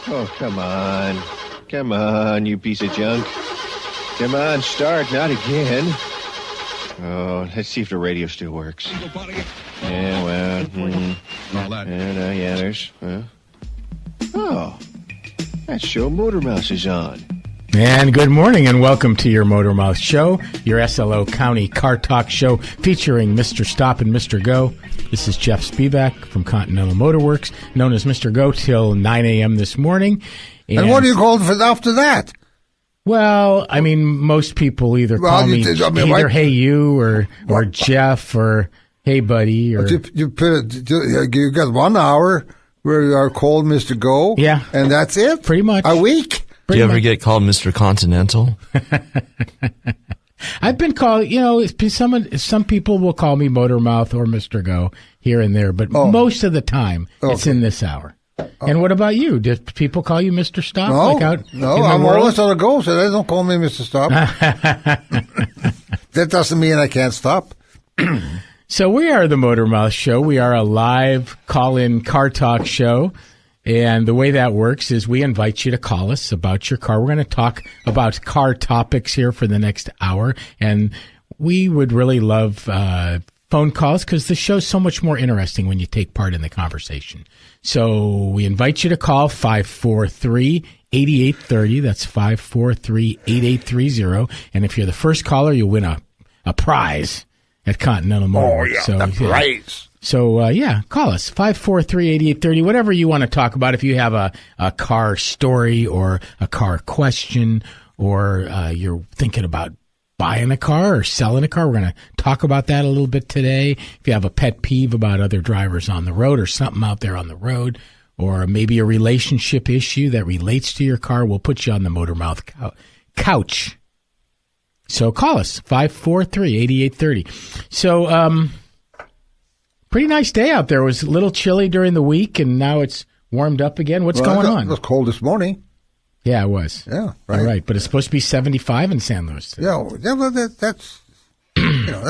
Oh, come on. Come on, you piece of junk. Come on, start. Not again. Oh, let's see if the radio still works. Yeah, well, yeah, there's... Oh, that show Motor Mouse is on. And good morning and welcome to your Motor Mouth Show, your SLO County Car Talk show featuring Mr. Stop and Mr. Go. This is Jeff Spevack from Continental Motor Works, known as Mr. Go till 9 a.m. this morning. And what are you called for after that? Well, I mean, most people either call me either Hey You or Jeff or Hey Buddy. Or you got 1 hour where you are called Mr. Go. Yeah. And that's it? Pretty much. A week? Do you ever get called Mr. Continental? I've been called, some people will call me Motor Mouth or Mr. Go here and there, but most of the time it's in this hour. And what about you? Do people call you Mr. Stop? No, I'm always on the go, so they don't call me Mr. Stop. That doesn't mean I can't stop. So we are the Motor Mouth Show. We are a live call-in car talk show. And the way that works is we invite you to call us about your car. We're going to talk about car topics here for the next hour. And we would really love phone calls because the show's so much more interesting when you take part in the conversation. So we invite you to call 543-8830. That's 543-8830. And if you're the first caller, you'll win a prize at Continental Motor. Oh, yeah, the prize. So, call us, 543-8830, whatever you want to talk about. If you have a car story or a car question or you're thinking about buying a car or selling a car, we're going to talk about that a little bit today. If you have a pet peeve about other drivers on the road or something out there on the road or maybe a relationship issue that relates to your car, we'll put you on the Motor Mouth couch. So call us, 543-8830. So, pretty nice day out there. It was a little chilly during the week, and now it's warmed up again. What's going on? It was cold this morning. Yeah, it was. Yeah, right. All right, but it's supposed to be 75 in San Luis today. Yeah, well, that's that's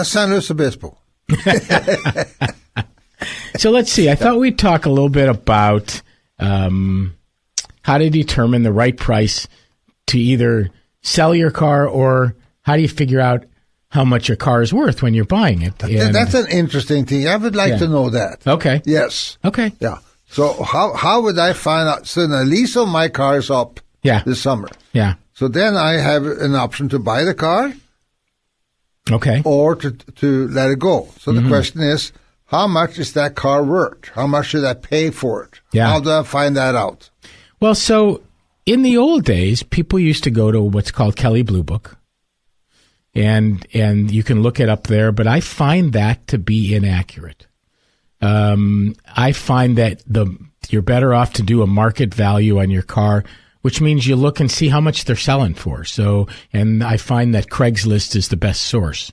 San Luis Obispo. So let's see. I thought we'd talk a little bit about how to determine the right price to either sell your car or how do you figure out how much your car is worth when you're buying it. And that's an interesting thing. I would like to know that. Okay. Yes. Okay. Yeah. So how would I find out? So the lease of my car is up this summer. Yeah. So then I have an option to buy the car. Okay. Or to let it go. So the question is, how much is that car worth? How much should I pay for it? Yeah. How do I find that out? Well, so in the old days, people used to go to what's called Kelley Blue Book. And you can look it up there, but I find that to be inaccurate. I find that you're better off to do a market value on your car, which means you look and see how much they're selling for. So, and I find that Craigslist is the best source.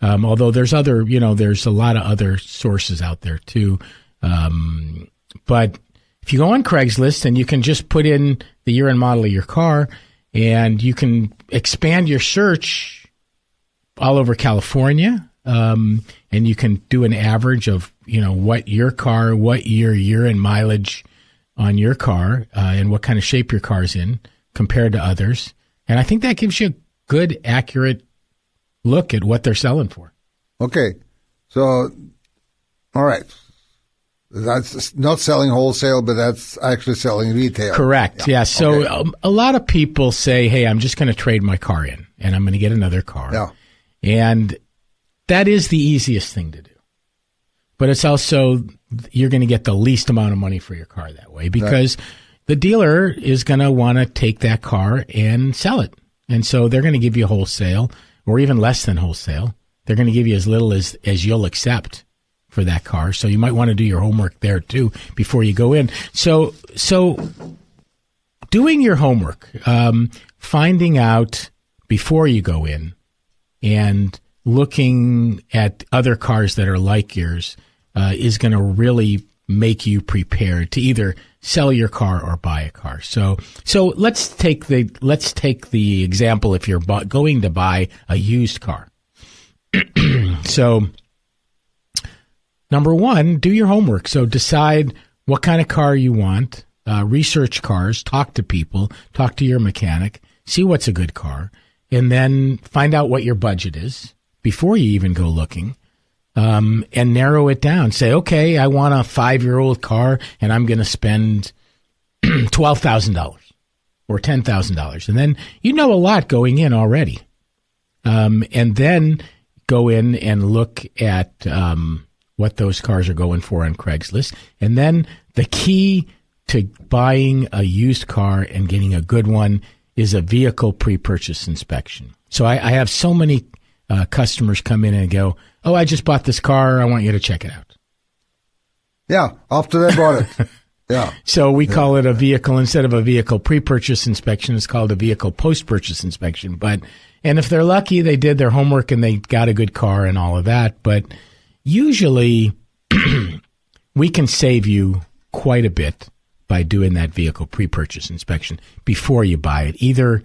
Although there's there's a lot of other sources out there too. But if you go on Craigslist and you can just put in the year and model of your car and you can expand your search all over California, and you can do an average of, what year and mileage on your car, and what kind of shape your car's in compared to others. And I think that gives you a good, accurate look at what they're selling for. Okay. So, all right. That's not selling wholesale, but that's actually selling retail. Correct. Yeah. So a lot of people say, hey, I'm just going to trade my car in and I'm going to get another car. Yeah. And that is the easiest thing to do. But it's also, you're going to get the least amount of money for your car that way because the dealer is going to want to take that car and sell it. And so they're going to give you wholesale or even less than wholesale. They're going to give you as little as you'll accept for that car. So you might want to do your homework there too before you go in. So doing your homework, finding out before you go in, and looking at other cars that are like yours is going to really make you prepared to either sell your car or buy a car. So let's take the example if you're going to buy a used car. So number one, do your homework. So decide what kind of car you want, research cars, talk to people, talk to your mechanic, see what's a good car, and then find out what your budget is before you even go looking, and narrow it down. Say, okay, I want a 5-year-old car, and I'm going to spend $12,000 or $10,000. And then you know a lot going in already. And then go in and look at what those cars are going for on Craigslist. And then the key to buying a used car and getting a good one is a vehicle pre-purchase inspection. So I have so many customers come in and go, oh, I just bought this car. I want you to check it out. Yeah, after they bought it. Yeah. So we call it a vehicle, instead of a vehicle pre-purchase inspection, it's called a vehicle post-purchase inspection. And if they're lucky, they did their homework and they got a good car and all of that. But usually we can save you quite a bit by doing that vehicle pre-purchase inspection before you buy it, either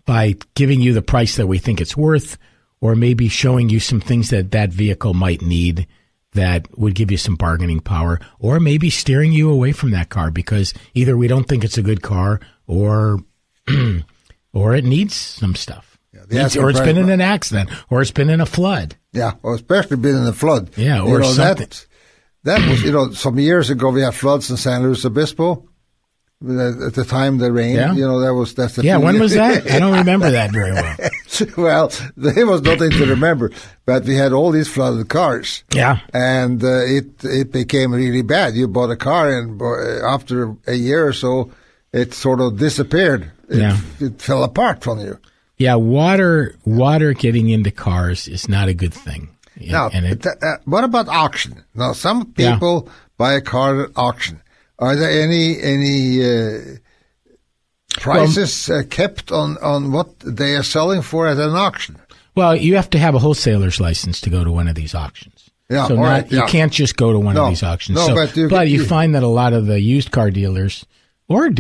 by giving you the price that we think it's worth, or maybe showing you some things that that vehicle might need that would give you some bargaining power, or maybe steering you away from that car because either we don't think it's a good car, or or it needs some stuff. Yeah, or it's been in an accident, or it's been in a flood. Yeah, or especially been in a flood. Yeah, or something. That was, some years ago we had floods in San Luis Obispo. At the time the rain, yeah. That's the yeah. thing. When was that? I don't remember that very well. Well, there was nothing to remember, but we had all these flooded cars. Yeah, and it became really bad. You bought a car, and after a year or so, it sort of disappeared. It fell apart from you. Yeah, water getting into cars is not a good thing. Now, what about auction? Now, some people buy a car at auction. Are there any prices kept on what they are selling for at an auction? Well, you have to have a wholesaler's license to go to one of these auctions. Yeah, so you can't just go to one of these auctions. No, but you find that a lot of the used car dealers or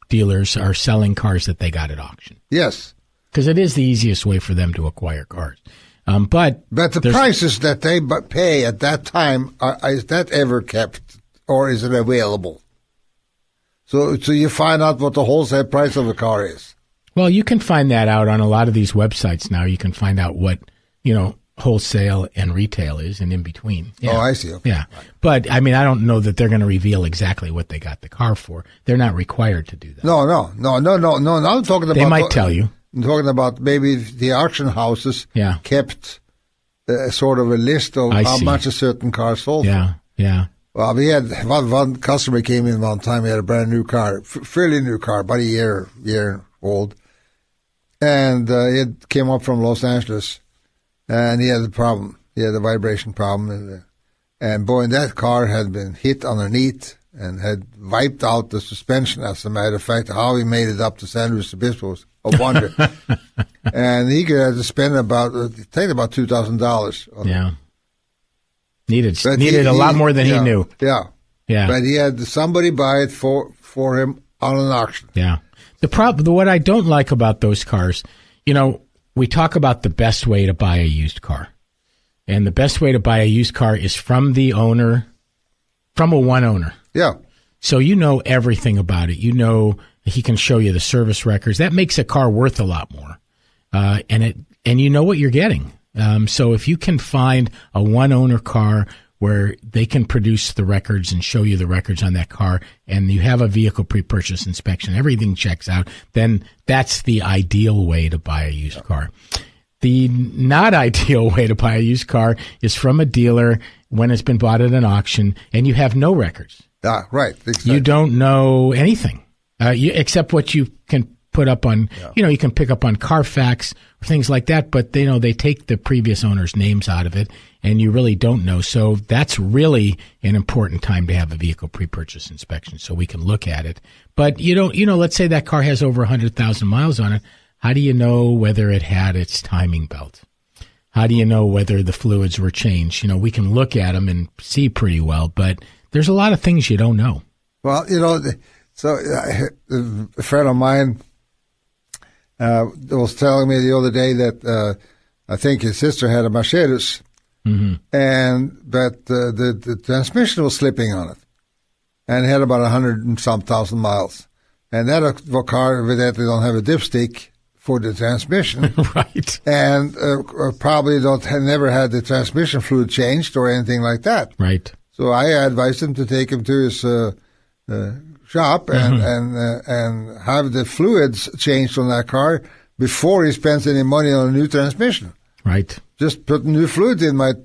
dealers are selling cars that they got at auction. Yes, because it is the easiest way for them to acquire cars. But the prices that they pay at that time, is that ever kept? Or is it available? So you find out what the wholesale price of a car is. Well, you can find that out on a lot of these websites now. You can find out what, wholesale and retail is and in between. Yeah. Oh, I see. Okay. Yeah. But, I don't know that they're going to reveal exactly what they got the car for. They're not required to do that. No. I'm talking about... They might tell you. I'm talking about maybe the auction houses kept sort of a list of how much a certain car sold for. Yeah. Well, we had one customer came in one time. He had a brand new car, fairly new car, about a year old, and it came up from Los Angeles, and he had a problem. He had a vibration problem, and boy, that car had been hit underneath and had wiped out the suspension. As a matter of fact, how he made it up to San Luis Obispo was a wonder. And he had to spend about $2,000. Yeah. Needed a lot more than he knew. Yeah. Yeah. But he had somebody buy it for him on an auction. Yeah. What I don't like about those cars, we talk about the best way to buy a used car. And the best way to buy a used car is from the owner, from a one owner. Yeah. So you know everything about it. He can show you the service records. That makes a car worth a lot more. And you know what you're getting. So if you can find a one-owner car where they can produce the records and show you the records on that car, and you have a vehicle pre-purchase inspection, everything checks out, then that's the ideal way to buy a used car. The not ideal way to buy a used car is from a dealer when it's been bought at an auction, and you have no records. Right. Exactly. You don't know anything, except what you can put up on, you can pick up on CarMax or things like that, but they take the previous owner's names out of it, and you really don't know. So that's really an important time to have a vehicle pre-purchase inspection so we can look at it. But let's say that car has over 100,000 miles on it. How do you know whether it had its timing belt? How do you know whether the fluids were changed? We can look at them and see pretty well, but there's a lot of things you don't know. Well, so a friend of mine was telling me the other day that I think his sister had a Mercedes, but the transmission was slipping on it. and had about 100 and some thousand miles. And that car evidently don't have a dipstick for the transmission. Right. And probably never had the transmission fluid changed or anything like that. Right. So I advised him to take him to his shop and have the fluids changed on that car before he spends any money on a new transmission. Right. Just put new fluids in might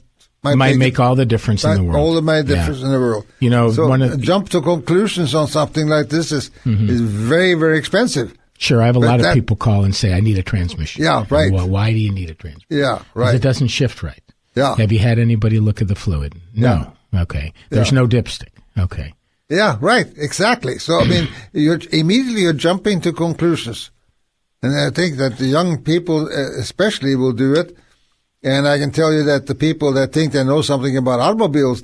make all the difference in the world. All the difference in the world. You know, so jump to conclusions on something like this is very, very expensive. Sure, I have a lot of people call and say, I need a transmission. Yeah, right. Well, why do you need a transmission? Yeah, right. It doesn't shift right. Yeah. Have you had anybody look at the fluid? No. Yeah. Okay. There's no dipstick. Okay. Yeah, right. Exactly. So, I mean, you're jumping to conclusions. And I think that the young people especially will do it. And I can tell you that the people that think they know something about automobiles,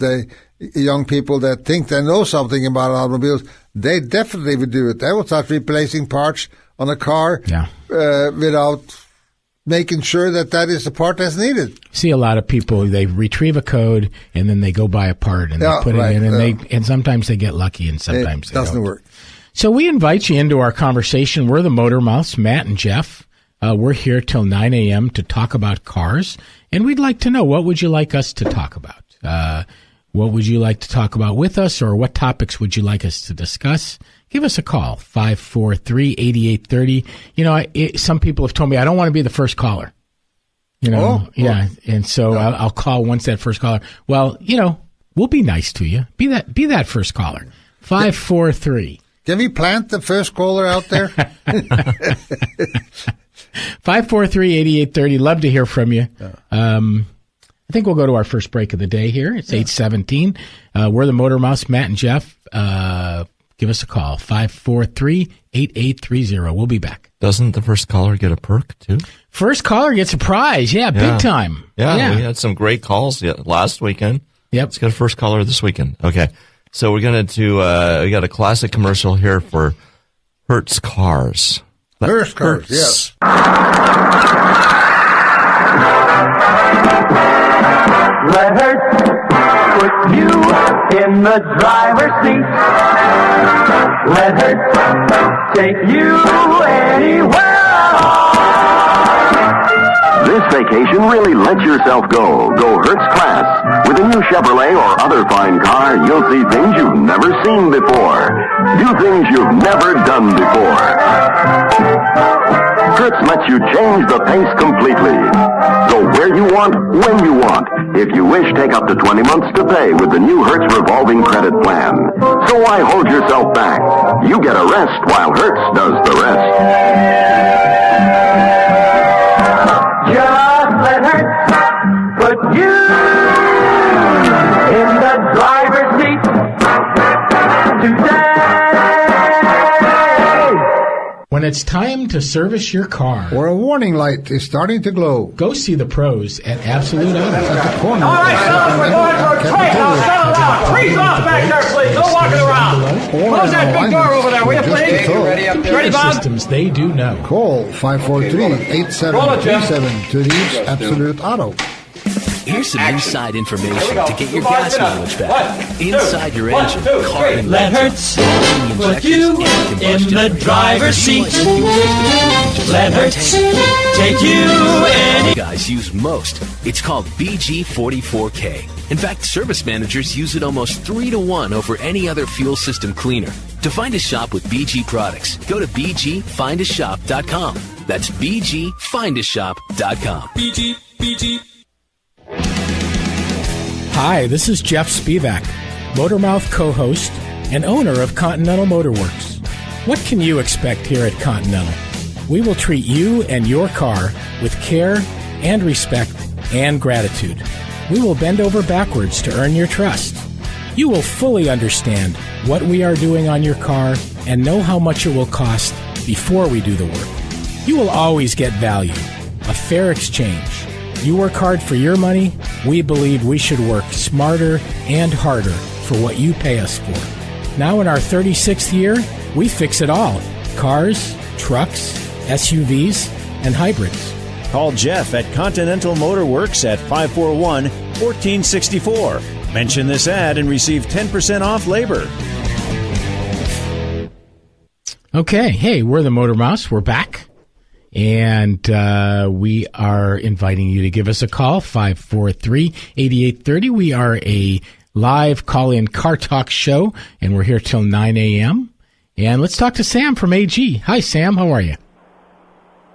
young people that think they know something about automobiles, they definitely would do it. They will start replacing parts on a car without making sure that is the part that's needed. See a lot of people, they retrieve a code and then they go buy a part and they put it in and sometimes they get lucky and sometimes it doesn't work. So we invite you into our conversation. We're the Motor Mouths, Matt and Jeff. We're here till 9 a.m. to talk about cars, and we'd like to know, what would you like us to talk about? What would you like to talk about with us, or what topics would you like us to discuss? Give us a call, 543-8830. You know, some people have told me I don't want to be the first caller. You know, and so I'll call once that first caller. Well, you know, we'll be nice to you. Be that first caller. 543. Can we plant the first caller out there? 543-8830. Love to hear from you. I think we'll go to our first break of the day here. It's 8:17. We're the Motor Mouse, Matt and Jeff. Give us a call, 543-8830. We'll be back. Doesn't the first caller get a perk, too? First caller gets a prize. Yeah, big time. Yeah, we had some great calls last weekend. Yep. Let's get a first caller this weekend. Okay. So we're going to we got a classic commercial here for Hertz Cars. Hertz Cars, yes. Let Hertz put you in the driver's seat. Let Hertz take you anywhere. This vacation, really let yourself go. Go Hertz Class. With a new Chevrolet or other fine car, you'll see things you've never seen before. Do things you've never done before. Hertz lets you change the pace completely. Go where you want, when you want. If you wish, take up to 20 months to pay with the new Hertz revolving credit plan. So why hold yourself back? You get a rest while Hertz does the rest. Just let Hertz put you in the driver's seat today. When it's time to service your car, or a warning light is starting to glow, go see the pros at Absolute Auto. at the corner. All right, fellas, we're going for a trade. Now settle down. Freeze off back there, please. No walking around. Close that big door over there, will you, please? Ready, Bob? Systems they do know. Call 543-8737 to reach Absolute Auto. Here's some inside information to get your gas mileage back. Inside your engine, carbon Let Hertz put you in the driver's seat. Let Hertz take you any. Guys use most. It's called BG44K. In fact, service managers use it almost 3-to-1 over any other fuel system cleaner. To find a shop with BG products, go to bgfindashop.com. That's bgfindashop.com. BG. Hi, this is Jeff Spevack, Motormouth co-host and owner of Continental Motorworks. What can you expect here at Continental? We will treat you and your car with care and respect and gratitude. We will bend over backwards to earn your trust. You will fully understand what we are doing on your car and know how much it will cost before we do the work. You will always get value, a fair exchange. You work hard for your money. We believe we should work smarter and harder for what you pay us for. Now in our 36th year, we fix it all. Cars, trucks, SUVs, and hybrids. Call Jeff at Continental Motorworks at 541-1464. Mention this ad and receive 10% off labor. Okay. Hey, we're the Motor Mouse. We're back. And we are inviting you to give us a call, 543-8830. We are a live call-in car talk show, and we're here till 9 a.m. And let's talk to Sam from AG. Hi, Sam. How are you?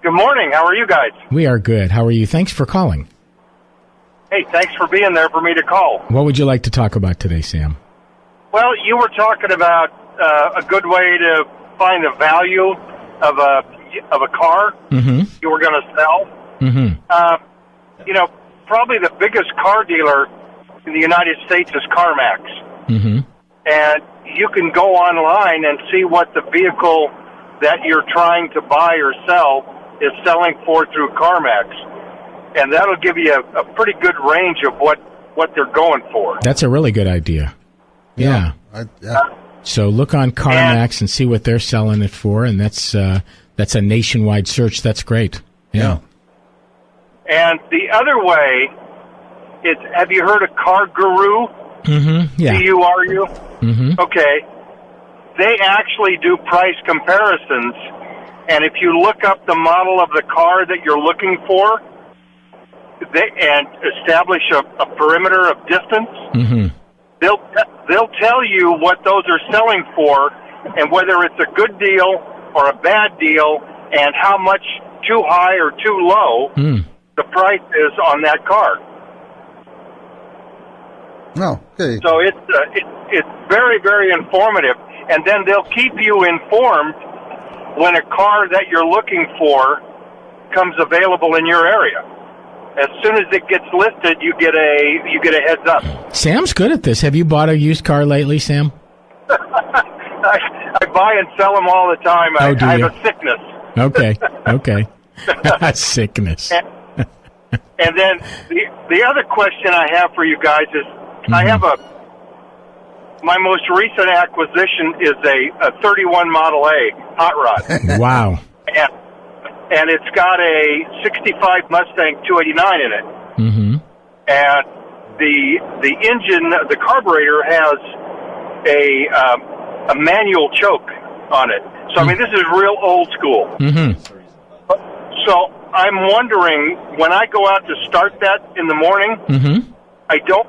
Good morning. How are you guys? We are good. How are you? Thanks for calling. Hey, thanks for being there for me to call. What would you like to talk about today, Sam? Well, you were talking about a good way to find the value of a car you were going to sell. Probably the biggest car dealer in the United States is CarMax. And you can go online and see what the vehicle that you're trying to buy or sell is selling for through CarMax. And that'll give you a pretty good range of what they're going for. That's a really good idea. Yeah. So look on CarMax and see what they're selling it for, and that's a nationwide search. That's great. Yeah. And the other way is, have you heard of Car Guru? Yeah. GURU? Okay. They actually do price comparisons, and if you look up the model of the car that you're looking for, and establish a perimeter of distance, they'll tell you what those are selling for, and whether it's a good deal or a bad deal, and how much too high or too low the price is on that car. No, okay. So it's very, very informative, and then they'll keep you informed when a car that you're looking for comes available in your area. As soon as it gets listed, you get a heads up. Sam's good at this. Have you bought a used car lately, Sam? I buy and sell them all the time. I have a sickness. Okay. Sickness. And then the other question I have for you guys is, my most recent acquisition is a 31 Model A hot rod. Wow. And it's got a 65 Mustang 289 in it. And the engine, the carburetor has a manual choke on it. So, I mean, this is real old school. So I'm wondering, when I go out to start that in the morning, I don't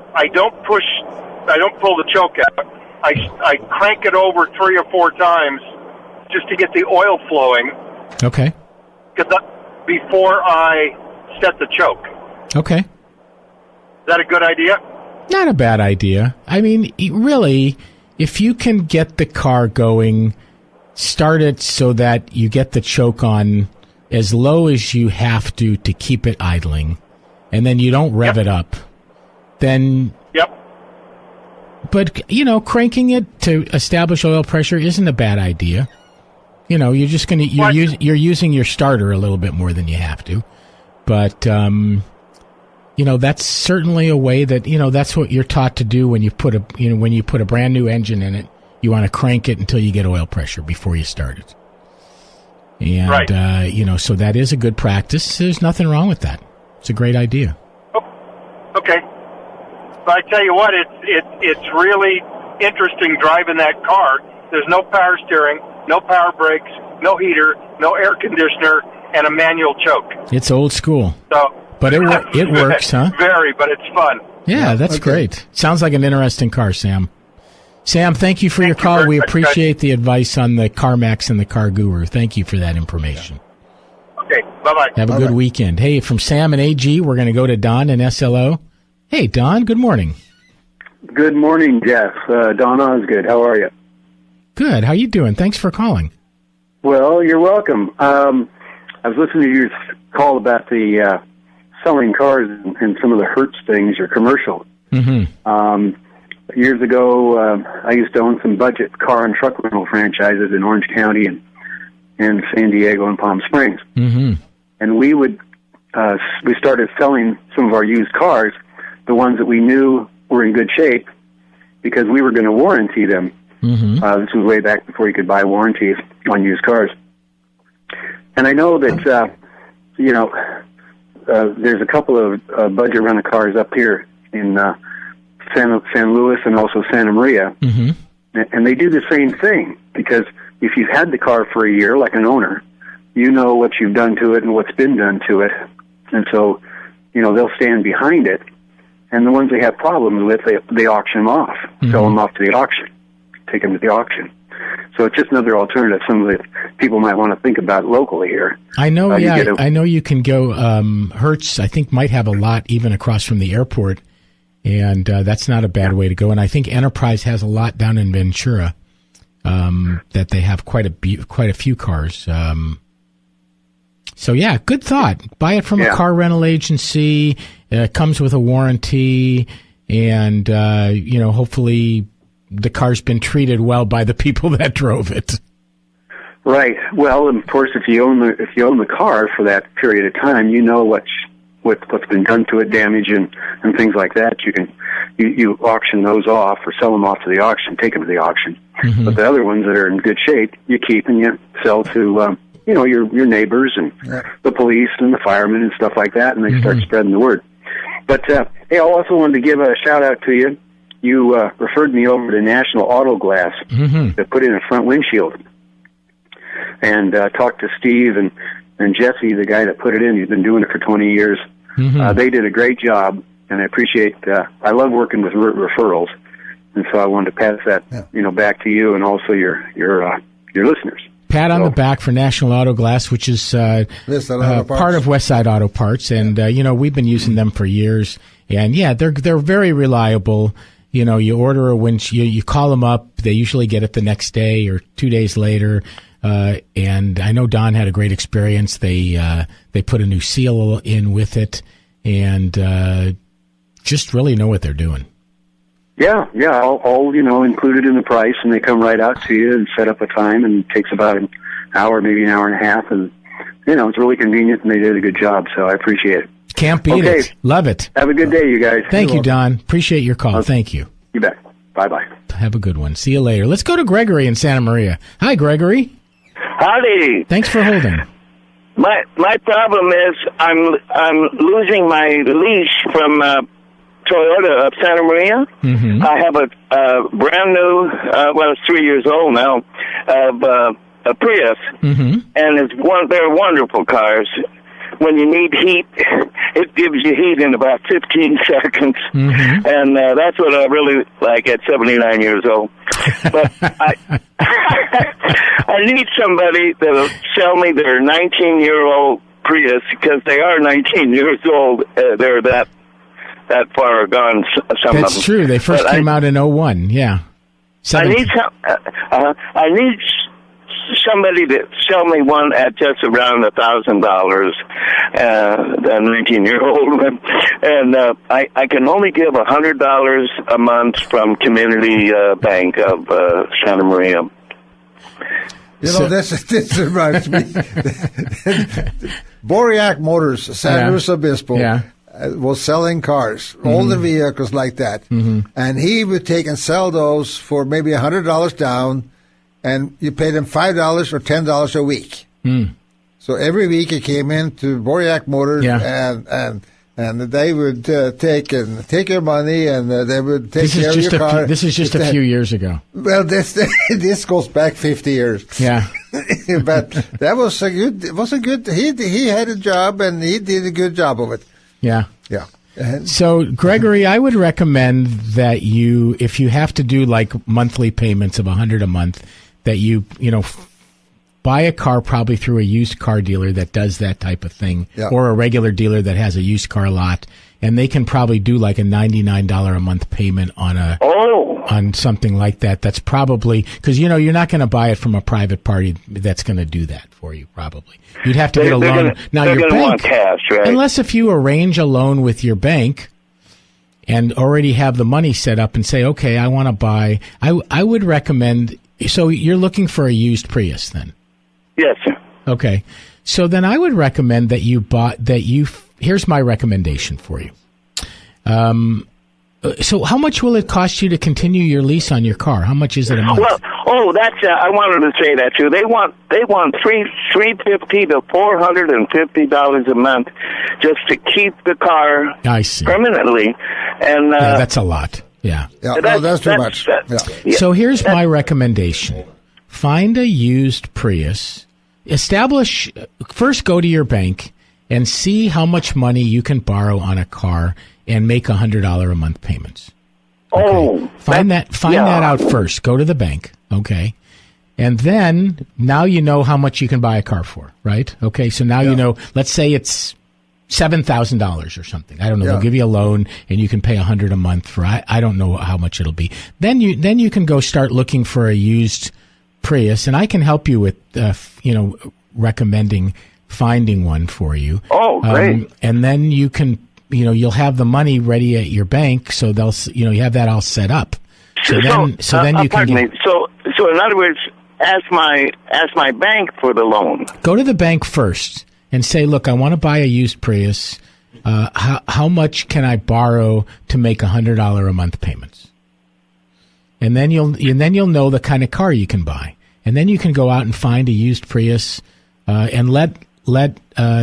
pull the choke out. I crank it over 3 or 4 times just to get the oil flowing. Okay. Before I set the choke. Okay. Is that a good idea? Not a bad idea. I mean, really, if you can get the car going, start it so that you get the choke on as low as you have to keep it idling, and then you don't rev it up, then... But, cranking it to establish oil pressure isn't a bad idea. You're just going to you're using your starter a little bit more than you have to, but that's certainly a way that that's what you're taught to do when you put a brand new engine in it. You want to crank it until you get oil pressure before you start it, and so that is a good practice. There's nothing wrong with that. It's a great idea. Oh, okay, but I tell you what, it's really interesting driving that car. There's no power steering, no power brakes, no heater, no air conditioner, and a manual choke. It's old school. So, but it works, huh? Very, but it's fun. Yeah, that's great. Sounds like an interesting car, Sam. Sam, thank you for your call. We appreciate the advice on the CarMax and the Car Guru. Thank you for that information. Okay, bye-bye. Have a good weekend. Hey, from Sam and AG, we're going to go to Don in SLO. Hey, Don, good morning. Good morning, Jeff. Don Osgood, how are you? Good. How you doing? Thanks for calling. Well, you're welcome. I was listening to your call about the selling cars and some of the Hertz things, your commercial. Years ago, I used to own some budget car and truck rental franchises in Orange County and San Diego and Palm Springs. And we started selling some of our used cars, the ones that we knew were in good shape, because we were going to warranty them. This was way back before you could buy warranties on used cars. And I know that, there's a couple of budget rental cars up here in San Luis and also Santa Maria. And they do the same thing, because if you've had the car for a year, like an owner, you know what you've done to it and what's been done to it. And so, they'll stand behind it. And the ones they have problems with, they auction them off, sell them off to the auction, take them to the auction. So it's just another alternative some of the people might want to think about locally here. I know, I know you can go, Hertz, I think, might have a lot even across from the airport, and that's not a bad way to go. And I think Enterprise has a lot down in Ventura that they have quite a few cars. So, yeah, good thought. Buy it from a car rental agency. It comes with a warranty, and, hopefully the car's been treated well by the people that drove it. Right. Well, of course, if you own the car for that period of time, you know what's been done to it, damage and things like that. You auction those off or sell them off to the auction, take them to the auction. Mm-hmm. But the other ones that are in good shape, you keep and you sell to your neighbors and the police and the firemen and stuff like that, and they start spreading the word. But hey, I also wanted to give a shout out to you. You referred me over to National Auto Glass that put in a front windshield, and talked to Steve and Jesse, the guy that put it in. He's been doing it for 20 years. They did a great job, and I appreciate. I love working with referrals, and so I wanted to pass that back to you and also your listeners. Pat on the back for National Auto Glass, which is part of Westside Auto Parts, and we've been using them for years. And they're very reliable. You order a windshield, you call them up. They usually get it the next day or 2 days later. And I know Don had a great experience. They put a new seal in with it, and just really know what they're doing. Yeah, all included in the price, and they come right out to you and set up a time, and it takes about an hour, maybe an hour and a half, and it's really convenient, and they did a good job, so I appreciate it. Can't beat it. Love it. Have a good day, you guys. Thank you, Don. Appreciate your call. Thank you. You bet. Bye-bye. Have a good one. See you later. Let's go to Gregory in Santa Maria. Hi, Gregory. Howdy. Thanks for holding. My problem is I'm losing my lease from Toyota of Santa Maria. Mm-hmm. I have a brand new, it's 3 years old now, of a Prius, and they're wonderful cars. When you need heat, it gives you heat in about 15 seconds, and that's what I really like at 79 years old. But I need somebody that will sell me their 19-year-old Prius, because they are 19 years old. They're that far gone, some of them. That's true. They first came out in 01, yeah. I need somebody to sell me one at just around $1,000, the 19-year-old one. And I can only give $100 a month from Community Bank of Santa Maria. This reminds me. Boriac Motors, San Luis Obispo, was selling cars, older vehicles like that. And he would take and sell those for maybe $100 down, and you paid him $5 or $10 a week. So every week he came in to Boriac Motors, and they would take your money, and they would take care of your car. This is just a few years ago. Well, this goes back 50 years. Yeah, but that was a good. It was a good. He had a job, and he did a good job of it. Yeah. So, Gregory, I would recommend that if you have to do like monthly payments of $100 a month, that you buy a car probably through a used car dealer that does that type of thing, or a regular dealer that has a used car lot, and they can probably do like a $99 a month payment on something like that. That's probably because you're not going to buy it from a private party that's going to do that for you. Probably you'd have to get a loan. Now your bank, want cash, right? Unless if you arrange a loan with your bank and already have the money set up and say, okay, I want to buy. I would recommend. So you're looking for a used Prius then? Yes, sir. Okay. So then I would recommend that here's my recommendation for you. So how much will it cost you to continue your lease on your car? How much is it a month? Well, that's I wanted to say that too. They want $350 to $450 a month just to keep the car permanently, and that's a lot. Yeah. That's too much. So here's my recommendation. find a used Prius. First go to your bank and see how much money you can borrow on a car and make $100 a month payments. Okay? Oh, find that out first. Go to the bank, okay? And then now you know how much you can buy a car for, right? Okay, so now you know. Let's say it's $7,000 or something. I don't know. They'll give you a loan and you can pay $100 a month for. I don't know how much it'll be. Then you can go start looking for a used Prius, and I can help you with recommending finding one for you. Oh, great! And then you can you'll have the money ready at your bank, so they'll you have that all set up. So then you can. Pardon me. So in other words, ask my bank for the loan. Go to the bank first and say, look, I want to buy a used Prius. How much can I borrow to make $100 a month payments? And then you'll know the kind of car you can buy. And then you can go out and find a used Prius and let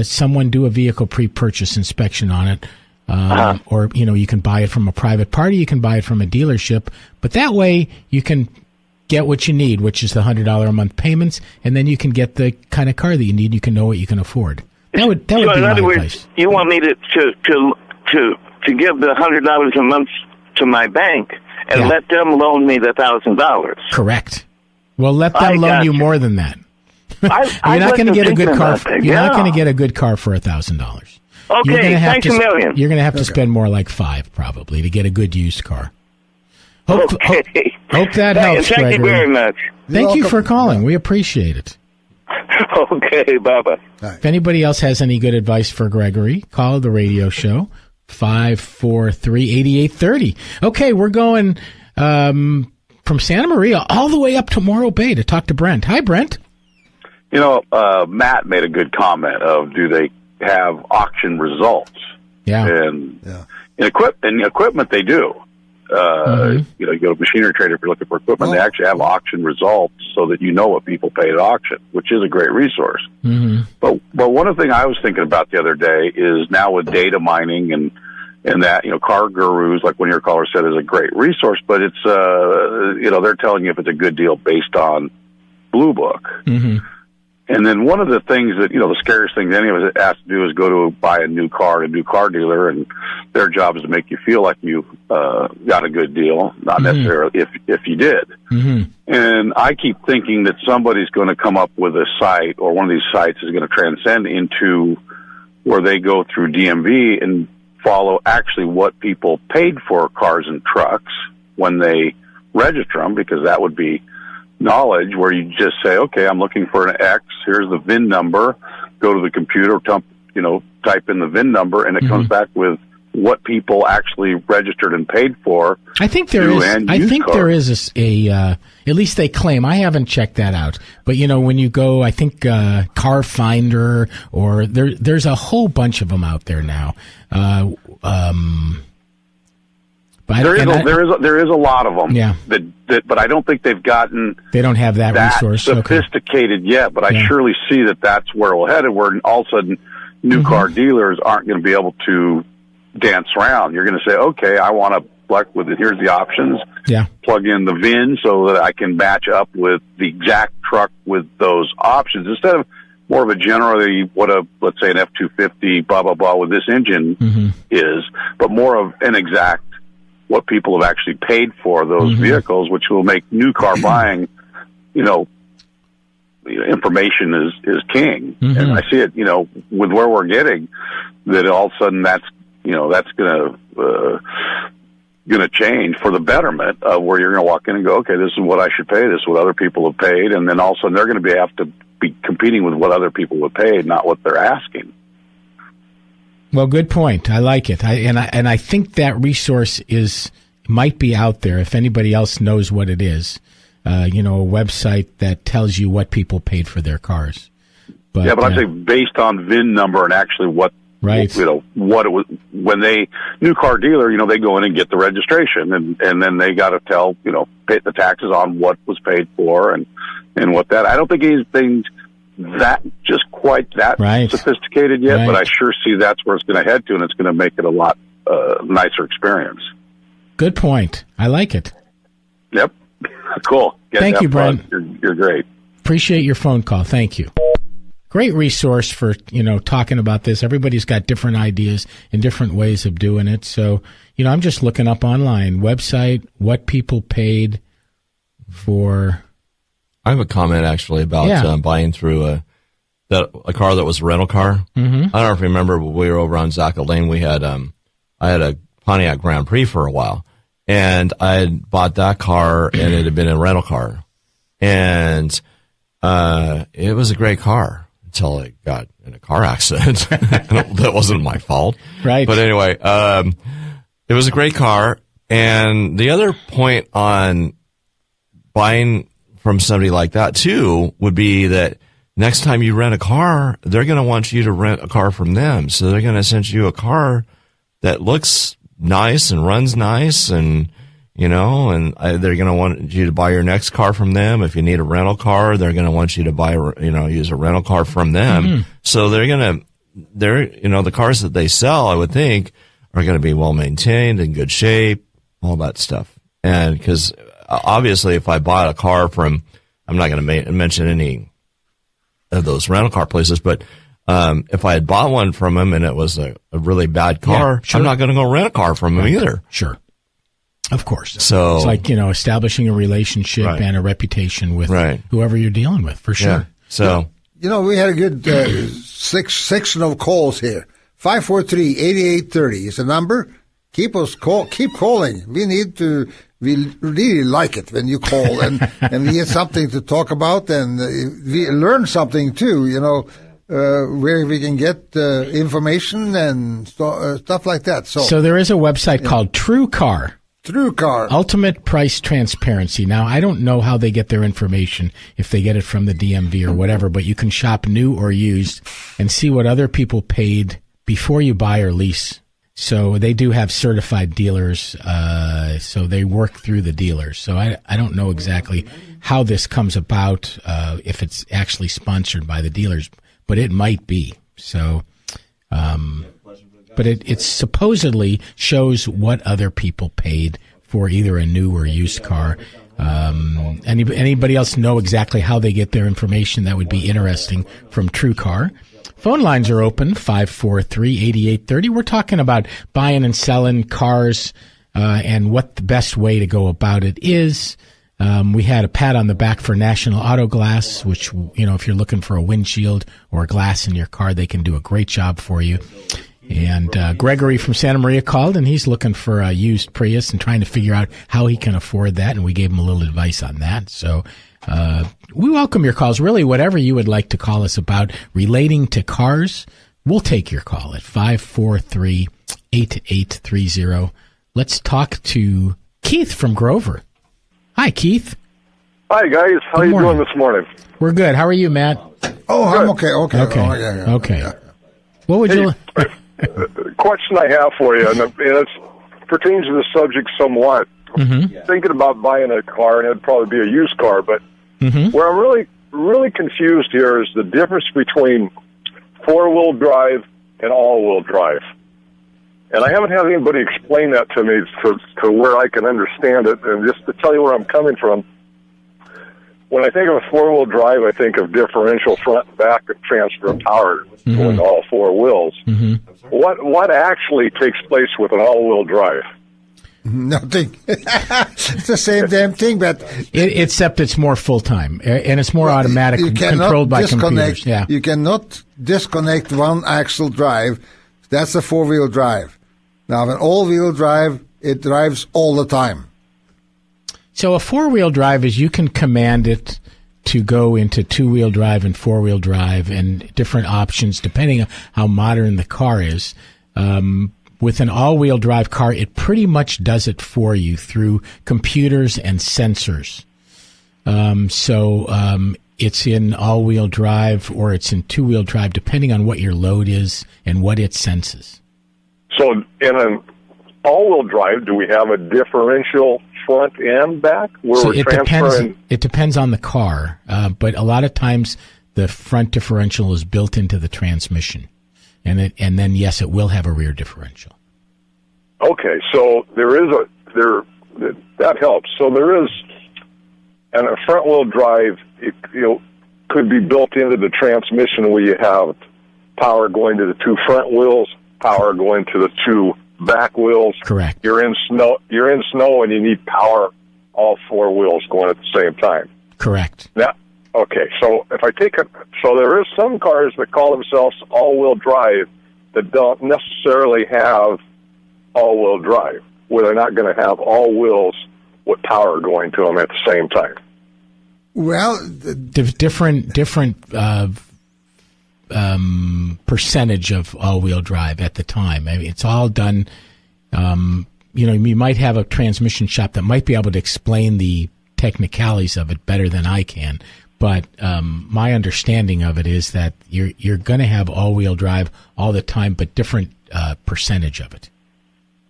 someone do a vehicle pre-purchase inspection on it. Or, you can buy it from a private party. You can buy it from a dealership. But that way you can get what you need, which is the $100 a month payments. And then you can get the kind of car that you need. You can know what you can afford. That would be my advice. You want me to give the $100 a month to my bank and let them loan me the $1,000. Correct. Well, let them loan you more than that. You're not going to get a good car. You're not going to get a good car for $1,000. Okay, thanks a million. You're going to have to spend more like $5 probably to get a good used car. Hope that helps, Thank Gregory. you very much. Thank you for calling. We appreciate it. Okay, bye-bye. If anybody else has any good advice for Gregory, call the radio show, 543-8830. Okay, we're going from Santa Maria all the way up to Morro Bay to talk to Brent. Hi, Brent. Matt made a good comment of, do they have auction results? Yeah. And in equipment, they do. You go to Machinery Trader if you're looking for equipment. They actually have auction results so that you know what people paid at auction, which is a great resource. But one of the things I was thinking about the other day is now with data mining and that, Car Gurus, like one of your callers said, is a great resource, but it's, they're telling you if it's a good deal based on Blue Book. And then one of the things that, the scariest thing any of us has to do is go to buy a new car at a new car dealer, and their job is to make you feel like you got a good deal, not necessarily if you did. And I keep thinking that somebody's going to come up with a site, or one of these sites is going to transcend into where they go through DMV and follow actually what people paid for cars and trucks when they register them, because that would be knowledge where you just say, okay, I'm looking for an X, here's the VIN number, go to the computer, type in the VIN number, and it comes back with what people actually registered and paid for. I think there is a at least they claim. I haven't checked that out, but when you go, I think Car Finder, or there's a whole bunch of them out there now. There is a lot of them. Yeah. But I don't think they've gotten. They don't have that resource sophisticated yet. But I surely see that that's where we'll head. Where all of a sudden, new car dealers aren't going to be able to dance around. You're going to say, okay, I want to select with it. Here's the options. Yeah. Plug in the VIN so that I can match up with the exact truck with those options instead of more of a generally let's say an F-250 blah blah blah with this engine is, but more of an exact what people have actually paid for those vehicles, which will make new car buying, information is king. And I see it, with where we're getting, that all of a sudden that's going to change for the betterment of where you're going to walk in and go, okay, this is what I should pay. This is what other people have paid. And then all of a sudden they're going to have to be competing with what other people have paid, not what they're asking. Well, good point. I like it. I think that resource might be out there if anybody else knows what it is. A website that tells you what people paid for their cars. But I'd say based on VIN number and actually what it was when new car dealer, they go in and get the registration and then they got to tell, pay the taxes on what was paid for and what that. I don't think anything's that just quite that sophisticated yet, but I sure see that's where it's going to head to, and it's going to make it a lot nicer experience. Good point. I like it. Yep. Cool. Thank you, Brent. You're great. Appreciate your phone call. Thank you. Great resource for, talking about this. Everybody's got different ideas and different ways of doing it. So, I'm just looking up online, website, what people paid for. I have a comment actually about buying through a car that was a rental car. Mm-hmm. I don't know if you remember, when we were over on Zacca Lane, we had, I had a Pontiac Grand Prix for a while, and I had bought that car, and it had been a rental car. And, it was a great car. Until I got in a car accident. That wasn't my fault. Right. But anyway, it was a great car. And the other point on buying from somebody like that, too, would be that next time you rent a car, they're going to want you to rent a car from them. So they're going to send you a car that looks nice and runs nice and, they're going to want you to buy your next car from them. If you need a rental car, they're going to want you to buy, use a rental car from them. Mm-hmm. So the cars that they sell, I would think, are going to be well maintained, in good shape, all that stuff. And because obviously if I bought a car from, I'm not going to mention any of those rental car places, but if I had bought one from them and it was a really bad car, sure. I'm not going to go rent a car from them either. Sure. Of course. So it's like, establishing a relationship and a reputation with whoever you're dealing with, for sure. Yeah. So, we had a good section of calls here. 543-8830 is the number. Keep calling. We really like it when you call and we get something to talk about, and we learn something too, where we can get information and stuff like that. So there is a website called TrueCar. TrueCar. Ultimate Price Transparency. Now, I don't know how they get their information, if they get it from the DMV or whatever, but you can shop new or used and see what other people paid before you buy or lease. So they do have certified dealers, so they work through the dealers. So I don't know exactly how this comes about, if it's actually sponsored by the dealers, but it might be. So, but it supposedly shows what other people paid for either a new or used car. Anybody else know exactly how they get their information? That would be interesting from TrueCar. Phone lines are open, 543-8830. We're talking about buying and selling cars and what the best way to go about it is. We had a pat on the back for National Auto Glass, which, if you're looking for a windshield or a glass in your car, they can do a great job for you. And Gregory from Santa Maria called, and he's looking for a used Prius and trying to figure out how he can afford that, and we gave him a little advice on that. So we welcome your calls. Really, whatever you would like to call us about relating to cars, we'll take your call at 543-8830. Let's talk to Keith from Grover. Hi, Keith. Hi, guys. How are you doing this morning? We're good. How are you, Matt? Oh, I'm okay. Okay. What would you... Question I have for you, and it pertains to the subject somewhat. Mm-hmm. Thinking about buying a car, and it'd probably be a used car, but where I'm really, really confused here is the difference between four-wheel drive and all-wheel drive. And I haven't had anybody explain that to me to where I can understand it. And just to tell you where I'm coming from, when I think of a four-wheel drive, I think of differential front and back and transfer of power going to all four wheels. Mm-hmm. What actually takes place with an all-wheel drive? Nothing. It's the same damn thing, but except it's more full-time and it's more automatic, controlled by computers. Yeah. You cannot disconnect one axle drive. That's a four-wheel drive. Now, an all-wheel drive, it drives all the time. So a four-wheel drive is you can command it to go into two-wheel drive and four-wheel drive and different options depending on how modern the car is. With an all-wheel drive car, it pretty much does it for you through computers and sensors. It's in all-wheel drive or it's in two-wheel drive depending on what your load is and what it senses. So in an all-wheel drive, do we have a differential front and back? It depends on the car, but a lot of times the front differential is built into the transmission, and then yes, it will have a rear differential. Okay, so that helps. So there is and a front-wheel drive, could be built into the transmission where you have power going to the two front wheels, power going to the two back wheels. Correct. You're in snow, and you need power all four wheels going at the same time. Correct. Now, okay, so if I so there is some cars that call themselves all-wheel drive that don't necessarily have all-wheel drive, where they're not going to have all wheels with power going to them at the same time. Well, different percentage of all-wheel drive at the time. I mean, it's all done. You might have a transmission shop that might be able to explain the technicalities of it better than I can. But my understanding of it is that you're going to have all-wheel drive all the time, but different percentage of it.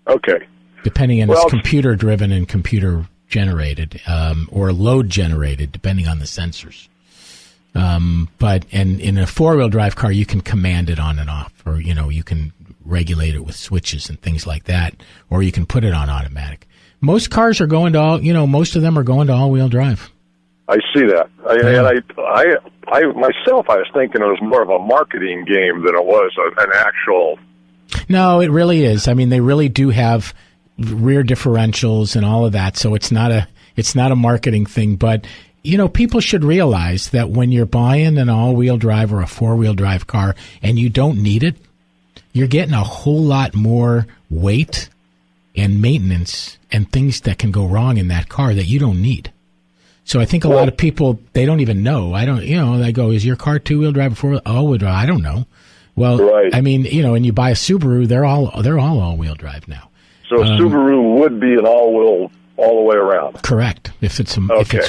Okay. Depending on it's computer-driven and computer-generated or load-generated, depending on the sensors. But in a four-wheel drive car, you can command it on and off, or you can regulate it with switches and things like that, or you can put it on automatic. Most cars are going to most of them are going to all-wheel drive. I see that. I myself, I was thinking it was more of a marketing game than it was an actual. No, it really is. I mean, they really do have rear differentials and all of that, so it's not a marketing thing. But people should realize that when you're buying an all-wheel drive or a four-wheel drive car and you don't need it, you're getting a whole lot more weight and maintenance and things that can go wrong in that car that you don't need. So I think a lot of people, they don't even know. They go, is your car two-wheel drive or four-wheel? All-wheel drive? I don't know. Well, right. I mean, and you buy a Subaru, they're all all-wheel drive now. So a Subaru would be an all-wheel all the way around. Correct. If it's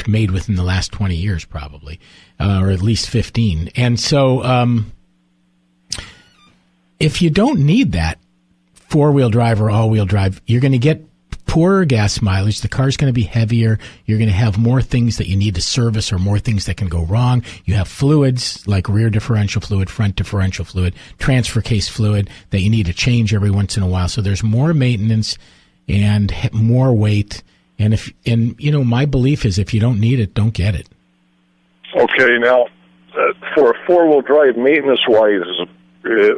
made within the last 20 years, probably, or at least 15. And so, if you don't need that four-wheel drive or all-wheel drive, you're going to get poorer gas mileage. The car's going to be heavier. You're going to have more things that you need to service or more things that can go wrong. You have fluids like rear differential fluid, front differential fluid, transfer case fluid that you need to change every once in a while. So there's more maintenance and more weight. And my belief is if you don't need it, don't get it. Okay. Now, for a four-wheel drive maintenance-wise,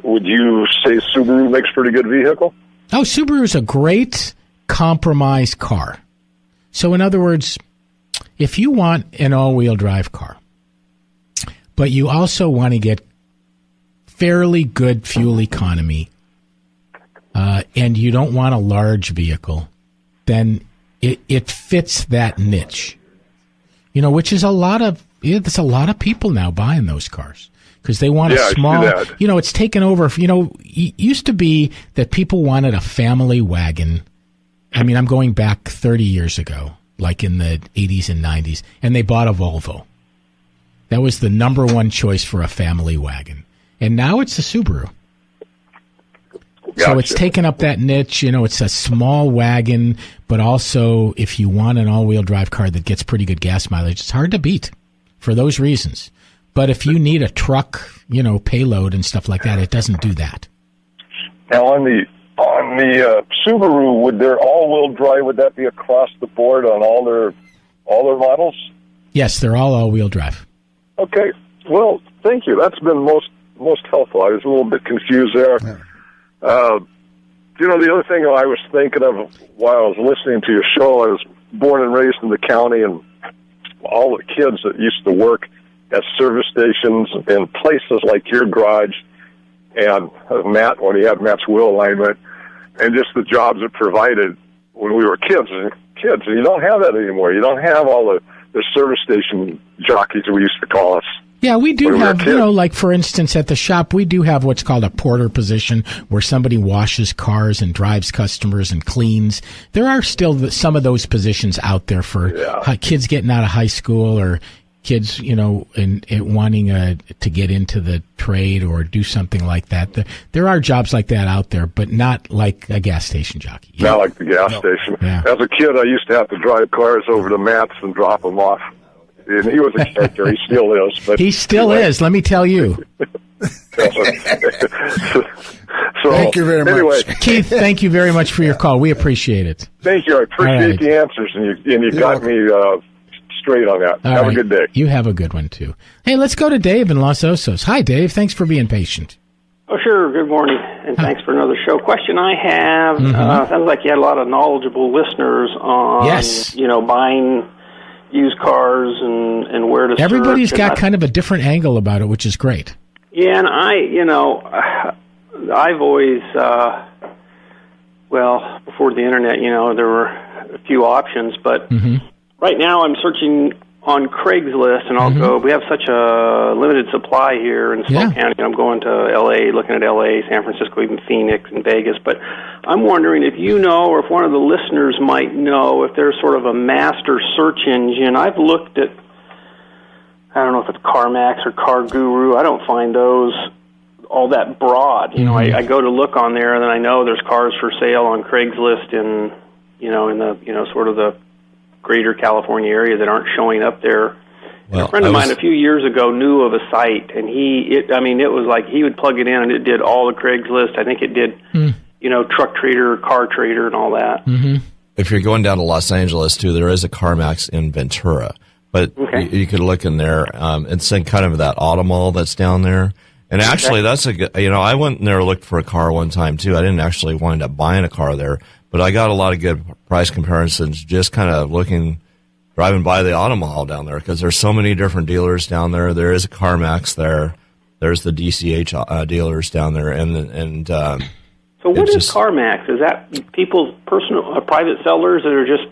would you say Subaru makes a pretty good vehicle? Oh, Subaru's a great compromise car. So in other words, if you want an all-wheel drive car, but you also want to get fairly good fuel economy, and you don't want a large vehicle, then it fits that niche. Which is there's a lot of people now buying those cars. Because they want a small, it's taken over. It used to be that people wanted a family wagon. I mean, I'm going back 30 years ago, like in the 80s and 90s, and they bought a Volvo. That was the number one choice for a family wagon. And now it's a Subaru. Gotcha. So it's taken up that niche. It's a small wagon, but also if you want an all-wheel drive car that gets pretty good gas mileage, it's hard to beat for those reasons. But if you need a truck, payload and stuff like that, it doesn't do that. Now, on the Subaru, would their all-wheel drive, would that be across the board on all their models? Yes, they're all-wheel drive. Okay. Well, thank you. That's been most helpful. I was a little bit confused there. Yeah. The other thing I was thinking of while I was listening to your show, I was born and raised in the county, and all the kids that used to work at service stations and places like your garage and Matt, when he had Matt's wheel alignment, and just the jobs it provided when we were kids. And you don't have that anymore. You don't have all the service station jockeys we used to call us. Yeah, we do have, like for instance, at the shop, we do have what's called a porter position where somebody washes cars and drives customers and cleans. There are still some of those positions out there for kids getting out of high school or kids, and wanting to get into the trade or do something like that. There are jobs like that out there, but not like a gas station jockey. Not like the gas station. Yeah. As a kid, I used to have to drive cars over to Matt's and drop them off. And he was a character. He still is. But he still is, let me tell you. Thank you very much. Keith, thank you very much for your call. We appreciate it. Thank you. I appreciate the answers, and you got me straight on that. Have a good day. You have a good one, too. Hey, let's go to Dave in Los Osos. Hi, Dave. Thanks for being patient. Oh, sure. Good morning, and thanks for another show. Question I have, sounds like you had a lot of knowledgeable listeners on, buying used cars and where to Everybody's search. got kind of a different angle about it, which is great. Yeah, and I've always, before the internet, there were a few options, but right now I'm searching on Craigslist, and I'll go. We have such a limited supply here in Spevack County. I'm going to L.A., looking at L.A., San Francisco, even Phoenix and Vegas. But I'm wondering if you know, or if one of the listeners might know, if there's sort of a master search engine. I've looked at, I don't know if it's CarMax or Car Guru. I don't find those all that broad. I go to look on there, and then I know there's cars for sale on Craigslist in the sort of the greater California area that aren't showing up there. Well, a friend of mine a few years ago knew of a site, and it was like he would plug it in, and it did all the Craigslist. I think it did, Truck Trader, Car Trader, and all that. If you're going down to Los Angeles, too, there is a CarMax in Ventura. But you could look in there. It's in kind of that auto mall that's down there. And actually, that's a good, I went in there and looked for a car one time, too. I didn't actually wind up buying a car there. But I got a lot of good price comparisons just kind of driving by the auto mall down there, because there's so many different dealers down there. There is a CarMax there. There's the DCH dealers down there. So what is CarMax? Is that people's personal, private sellers that are just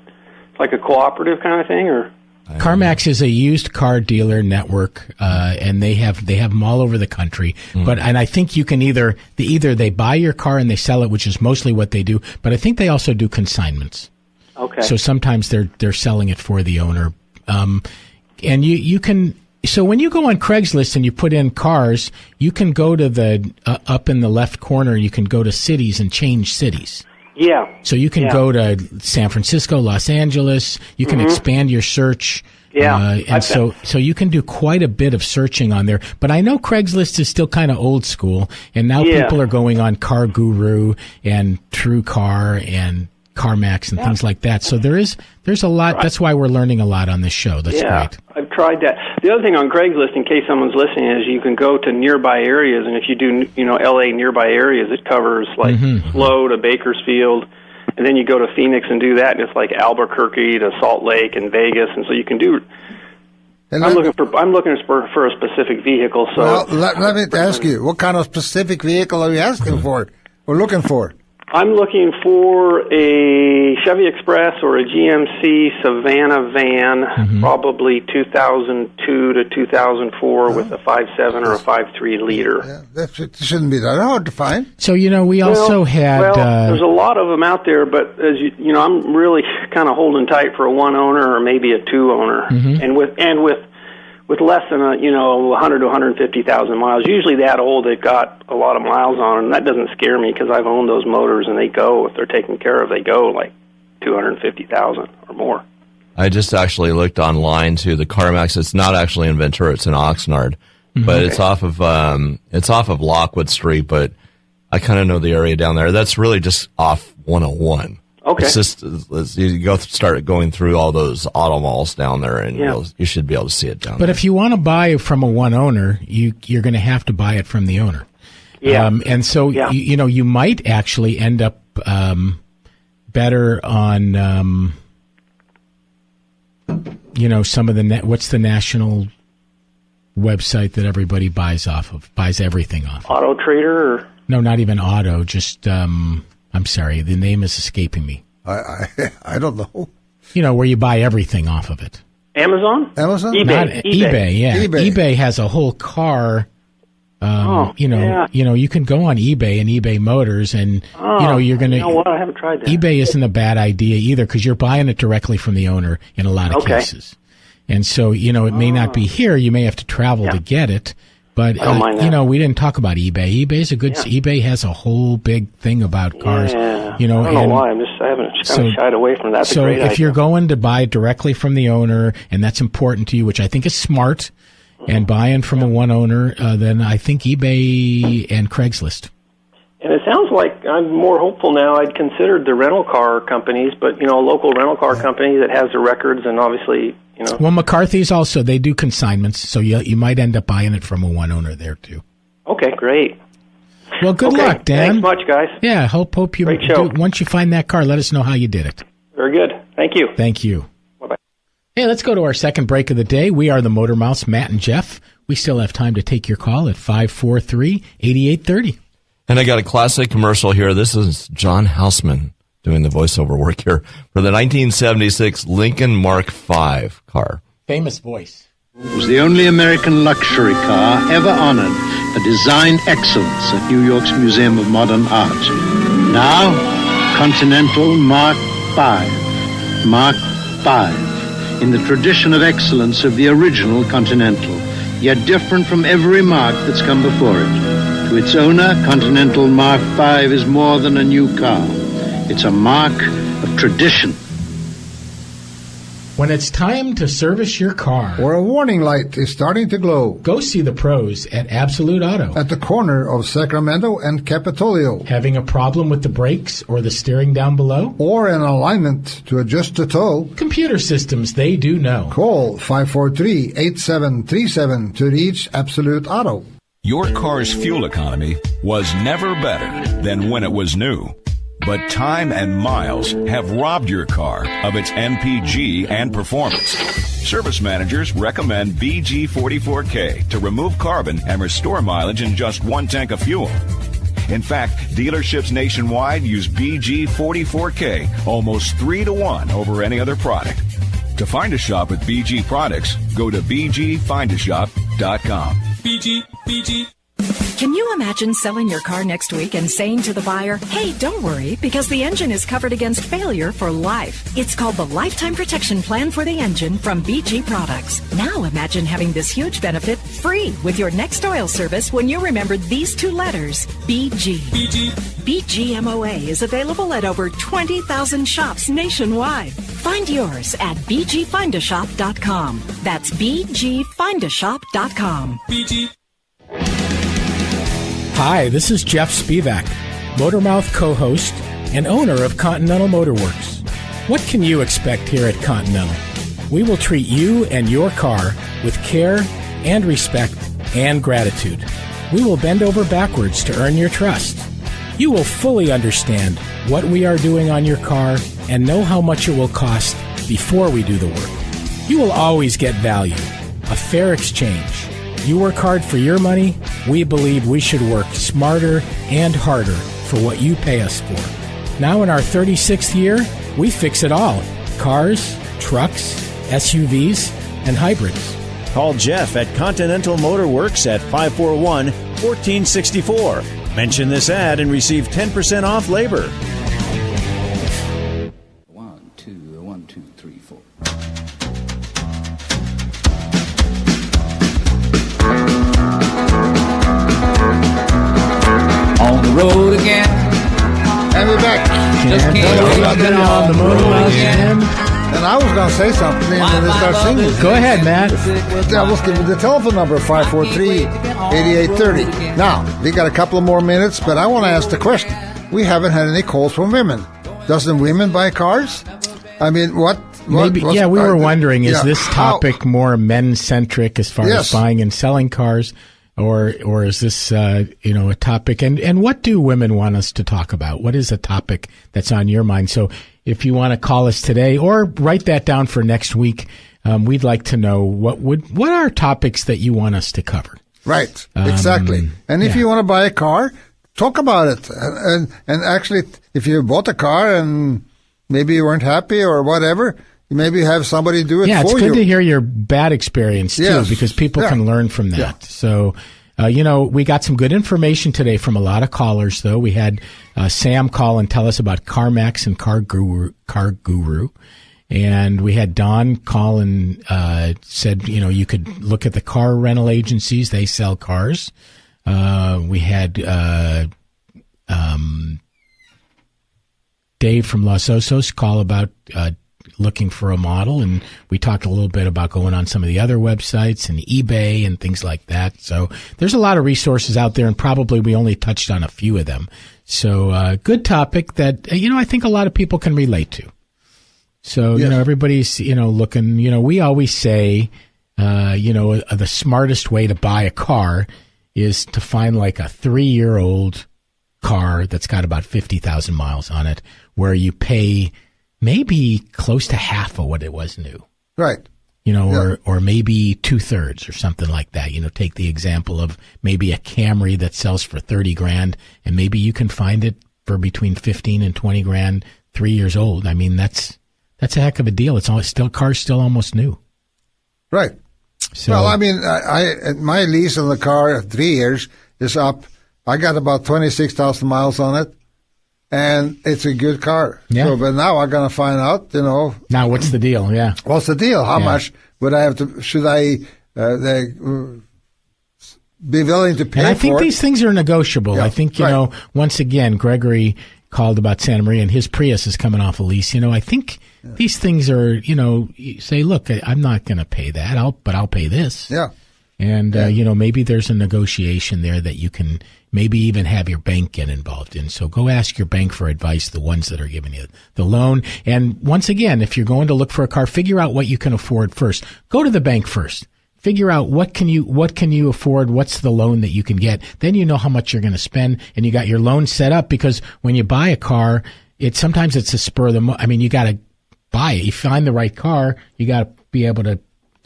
like a cooperative kind of thing, or? CarMax is a used car dealer network, and they have them all over the country. And I think you can either they buy your car and they sell it, which is mostly what they do. But I think they also do consignments. Okay. So sometimes they're selling it for the owner. And you can. So when you go on Craigslist and you put in cars, you can go to the up in the left corner. You can go to cities and change cities. Yeah. So you can go to San Francisco, Los Angeles. You can expand your search. Yeah. And so you can do quite a bit of searching on there. But I know Craigslist is still kind of old school, and now people are going on Car Guru and TrueCar and CarMax and things like that. So there's a lot. Right. That's why we're learning a lot on this show. That's great. I've tried that. The other thing on Craigslist, in case someone's listening, is you can go to nearby areas, and if you do, L.A. nearby areas, it covers like Slow to Bakersfield, and then you go to Phoenix and do that, and it's like Albuquerque to Salt Lake and Vegas, and so you can do. I'm looking for a specific vehicle. So let me ask you, what kind of specific vehicle are you asking for or looking for? I'm looking for a Chevy Express or a GMC Savannah van, probably 2002 to 2004 with a 5.7 or a 5.3 liter. Yeah, that shouldn't be that hard to find. So, we also had... there's a lot of them out there, but as I'm really kind of holding tight for a one owner or maybe a two owner. And with less than 100 to 150,000 miles. Usually that old, they've got a lot of miles on them. That doesn't scare me because I've owned those motors, and they go, if they're taken care of, they go like 250,000 or more. I just actually looked online to the CarMax. It's not actually in Ventura; it's in Oxnard, but it's off of Lockwood Street. But I kind of know the area down there. That's really just off 101. Okay. It's just you start going through all those auto malls down there, and you should be able to see it down there. But if you want to buy from a one owner, you're going to have to buy it from the owner. Yeah. And so you might actually end up better on some of the what's the national website that everybody buys everything off of? Auto Trader? Or? No, not even auto. Just I'm sorry, the name is escaping me. I don't know. Where you buy everything off of it. Amazon? eBay. eBay, yeah. eBay has a whole car. You can go on eBay and eBay Motors, and you're gonna. You know what? I haven't tried that. eBay isn't a bad idea either, because you're buying it directly from the owner in a lot of cases. And so it may not be here. You may have to travel to get it. But, we didn't talk about eBay. eBay has a whole big thing about cars. Yeah. I don't know why. I haven't kind of shied away from that. That's so a great if idea. you're going to buy directly from the owner, and that's important to you, which I think is smart, and buying from a one owner, then I think eBay and Craigslist. And it sounds like I'm more hopeful now. I'd considered the rental car companies, but, a local rental car company that has the records and obviously you know. Well, McCarthy's also, they do consignments, so you might end up buying it from a one owner there too. Okay, great. Well, good luck, Dan. Thanks much, guys. Yeah, hope you Great show. once you find that car, let us know how you did it. Very good. Thank you. Thank you. Bye-bye. Hey, let's go to our second break of the day. We are the Motor Mouths, Matt and Jeff. We still have time to take your call at 543-8830. And I got a classic commercial here. This is John Houseman doing the voiceover work here for the 1976 Lincoln Mark V car. Famous voice. It was the only American luxury car ever honored for design excellence at New York's Museum of Modern Art. Now, Continental Mark V. Mark V, in the tradition of excellence of the original Continental, yet different from every Mark that's come before it. To its owner, Continental Mark V is more than a new car. It's a mark of tradition. When it's time to service your car, or a warning light is starting to glow, go see the pros at Absolute Auto at the corner of Sacramento and Capitolio. Having a problem with the brakes or the steering down below? Or an alignment to adjust the tow? Computer systems, they do know. Call 543-8737 to reach Absolute Auto. Your car's fuel economy was never better than when it was new. But time and miles have robbed your car of its MPG and performance. Service managers recommend BG44K to remove carbon and restore mileage in just one tank of fuel. In fact, dealerships nationwide use BG44K almost 3-to-1 over any other product. To find a shop with BG products, go to bgfindashop.com. BG. Can you imagine selling your car next week and saying to the buyer, hey, don't worry, because the engine is covered against failure for life. It's called the Lifetime Protection Plan for the Engine from BG Products. Now imagine having this huge benefit free with your next oil service when you remember these two letters, BG. BGMOA is available at over 20,000 shops nationwide. Find yours at bgfindashop.com. That's bgfindashop.com. BG. Hi, this is Jeff Spevack, Motormouth co-host and owner of Continental Motor Works. What can you expect here at Continental? We will treat you and your car with care and respect and gratitude. We will bend over backwards to earn your trust. You will fully understand what we are doing on your car and know how much it will cost before we do the work. You will always get value, a fair exchange. You work hard for your money. We believe we should work smarter and harder for what you pay us for. Now in our 36th year, we fix it all. Cars, trucks, SUVs, and hybrids. Call Jeff at Continental Motor Works at 541-1464. Mention this ad and receive 10% off labor. 1, 2, 3, 4. On the road again. And we're back. Just can't get on the motor again. And I was going to say something, and then they start singing. Go ahead, Matt. I was giving the telephone number, 543-8830. Now, we got a couple of more minutes, but I want to ask the question. We haven't had any calls from women. Doesn't women buy cars? I mean, what Maybe, yeah, we were wondering, is this topic more men-centric as far as buying and selling cars? Or is this, a topic? And what do women want us to talk about? What is a topic that's on your mind? So if you want to call us today or write that down for next week, we'd like to know what are topics that you want us to cover. Right. Exactly. And if you want to buy a car, talk about it. And actually, if you bought a car and maybe you weren't happy or whatever, you maybe have somebody do it for you. Yeah, it's good to hear your bad experience, too, because people can learn from that. Yeah. So, we got some good information today from a lot of callers, though. We had Sam call and tell us about CarMax and Car Guru. And we had Don call and said, you could look at the car rental agencies. They sell cars. We had Dave from Los Osos call about looking for a model, and we talked a little bit about going on some of the other websites and eBay and things like that. So there's a lot of resources out there, and probably we only touched on a few of them. So good topic that, I think a lot of people can relate to. So, everybody's, looking, we always say, the smartest way to buy a car is to find like a 3-year-old car that's got about 50,000 miles on it, where you pay maybe close to half of what it was new. Right. Or maybe 2/3 or something like that. Take the example of maybe a Camry that sells for $30,000, and maybe you can find it for between 15 and 20 grand, 3 years old. I mean, that's a heck of a deal. Car's still almost new. Right. So, well, I mean, my lease on the car, 3 years, is up. I got about 26,000 miles on it, and it's a good car. Yeah. So, but now I'm going to find out, Now, what's the deal? Yeah. What's the deal? How much would I have to, should I be willing to pay for it? And I think these things are negotiable. Yeah, I think, once again, Gregory called about Santa Maria, and his Prius is coming off a lease. I think these things are, you say, look, I'm not going to pay that, but I'll pay this. Yeah. And, maybe there's a negotiation there that you can maybe even have your bank get involved in. So go ask your bank for advice, the ones that are giving you the loan. And once again, if you're going to look for a car, figure out what you can afford first. Go to the bank first. Figure out what can you afford, what's the loan that you can get. Then you know how much you're going to spend, and you got your loan set up, because when you buy a car, sometimes it's a spur of the moment. I mean, you got to buy it. You find the right car, you got to be able to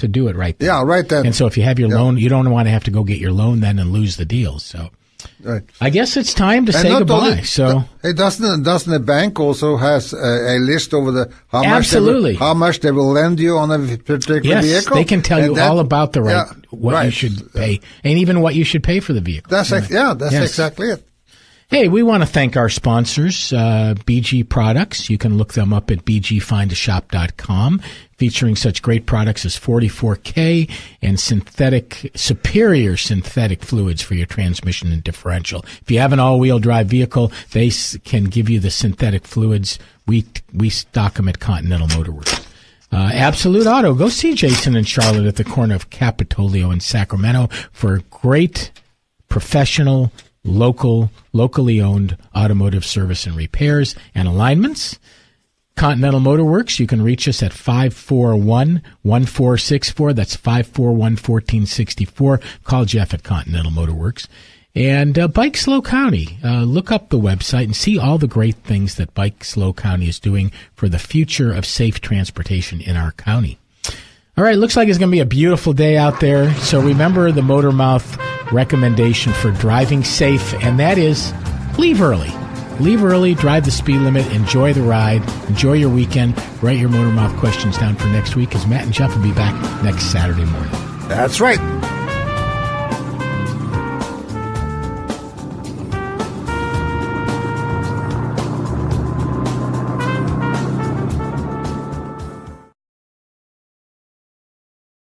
do it right then. Yeah, right then. And so if you have your loan, you don't want to have to go get your loan then and lose the deal. So right. I guess it's time to say goodbye. Doesn't the bank also has a list over how much they will lend you on a particular vehicle? Yes, they can tell you all about what you should pay, and even what you should pay for the vehicle. That's exactly it. Hey, we want to thank our sponsors, BG Products. You can look them up at bgfindashop.com, featuring such great products as 44K and superior synthetic fluids for your transmission and differential. If you have an all-wheel drive vehicle, they can give you the synthetic fluids. We stock them at Continental Motor Works. Absolute Auto. Go see Jason and Charlotte at the corner of Capitolio and Sacramento for great professional locally owned automotive service and repairs and alignments. Continental Motor Works, you can reach us at 541-1464. That's 541-1464. Call Jeff at Continental Motor Works. And Bike Slow County. Look up the website and see all the great things that Bike Slow County is doing for the future of safe transportation in our county. All right, looks like it's going to be a beautiful day out there. So remember the Motor Mouth recommendation for driving safe, and that is leave early. Leave early, drive the speed limit, enjoy the ride, enjoy your weekend. Write your Motor Mouth questions down for next week, because Matt and Jeff will be back next Saturday morning. That's right.